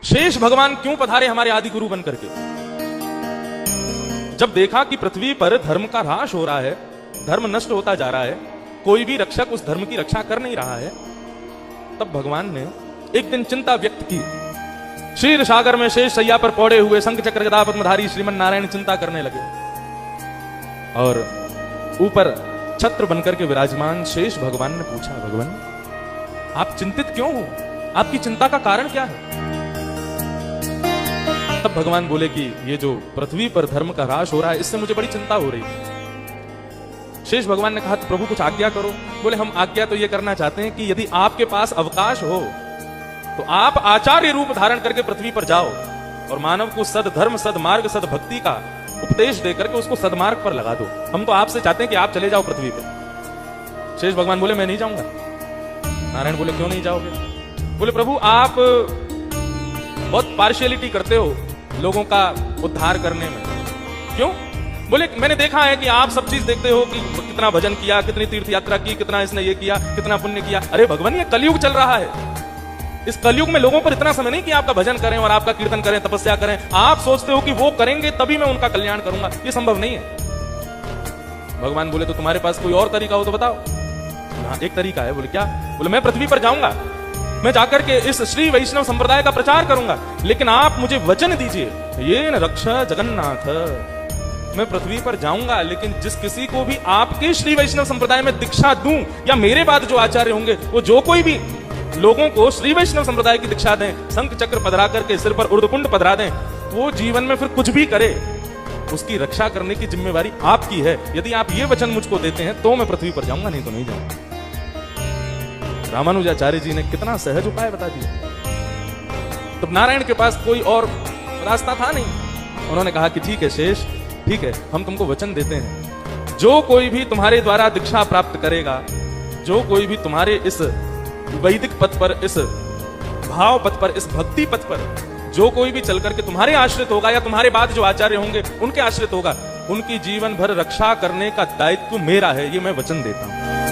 शेष भगवान क्यों पधारे हमारे आदि गुरु बन करके? जब देखा कि पृथ्वी पर धर्म का ह्रास हो रहा है, धर्म नष्ट होता जा रहा है, कोई भी रक्षक उस धर्म की रक्षा कर नहीं रहा है, तब भगवान ने एक दिन चिंता व्यक्त की। क्षीर सागर में शेष शैया पर पौड़े हुए शंख चक्र गदा पद्मधारी श्रीमन नारायण चिंता करने लगे और ऊपर छत्र बनकर के विराजमान शेष भगवान ने पूछा, भगवान आप चिंतित क्यों हो? आपकी चिंता का कारण क्या है? तब भगवान बोले कि ये जो पृथ्वी पर धर्म का ह्रास हो रहा है, इससे मुझे बड़ी चिंता हो रही है। शेष भगवान ने कहा, तो प्रभु कुछ आज्ञा करो। बोले, हम आज्ञा तो ये करना चाहते हैं कि यदि आपके पास अवकाश हो तो आप आचार्य रूप धारण करके पृथ्वी पर जाओ और मानव को सद धर्म, सद मार्ग, सद भक्ति का उपदेश देकर के उसको सदमार्ग पर लगा दो। हम तो आपसे चाहते हैं कि आप चले जाओ पृथ्वी पर। शेष भगवान बोले, मैं नहीं जाऊंगा। नारायण बोले, क्यों नहीं जाओगे? बोले, प्रभु आप बहुत पार्शियलिटी करते हो लोगों का उद्धार करने में। क्यों? बोले, मैंने देखा है कि आप सब चीज देखते हो कि कितना भजन किया, कितनी तीर्थ यात्रा की, कितना इसने ये किया, कितना पुण्य किया। अरे भगवान, ये कलयुग चल रहा है। इस कलयुग में लोगों पर इतना समय नहीं कि आपका भजन करें और आपका कीर्तन करें, तपस्या करें। आप सोचते हो कि वो करेंगे तभी मैं उनका कल्याण करूंगा, ये संभव नहीं है। भगवान बोले, तो तुम्हारे पास कोई और तरीका हो तो बताओ। हाँ, एक तरीका है। बोले, क्या? बोले, मैं पृथ्वी पर जाऊंगा, मैं जाकर के इस श्री वैष्णव संप्रदाय का प्रचार करूंगा, लेकिन आप मुझे वचन दीजिए, ये न रक्षा जगन्नाथ। मैं पृथ्वी पर जाऊंगा, लेकिन जिस किसी को भी आपके श्री वैष्णव संप्रदाय में दीक्षा दूं या मेरे बाद जो आचार्य होंगे वो जो कोई भी लोगों को श्री वैष्णव संप्रदाय की दीक्षा दें, शंख चक्र पधरा करके सिर पर उर्धपुंड पधरा दें, वो जीवन में फिर कुछ भी करे, उसकी रक्षा करने की जिम्मेवारी आपकी है। यदि आप ये वचन मुझको देते हैं तो मैं पृथ्वी पर जाऊंगा, नहीं तो नहीं जाऊंगा। रामानुजाचार्य जी ने कितना सहज उपाय बता दिया। तो नारायण के पास कोई और रास्ता था नहीं। उन्होंने कहा कि ठीक है शेष, ठीक है, हम तुमको वचन देते हैं, जो कोई भी तुम्हारे द्वारा दीक्षा प्राप्त करेगा, जो कोई भी तुम्हारे इस वैदिक पथ पर, इस भाव पथ पर, इस भक्ति पथ पर जो कोई भी चल करके तुम्हारे आश्रित होगा या तुम्हारे बाद जो आचार्य होंगे उनके आश्रित होगा, उनकी जीवन भर रक्षा करने का दायित्व मेरा है, ये मैं वचन देता हूं।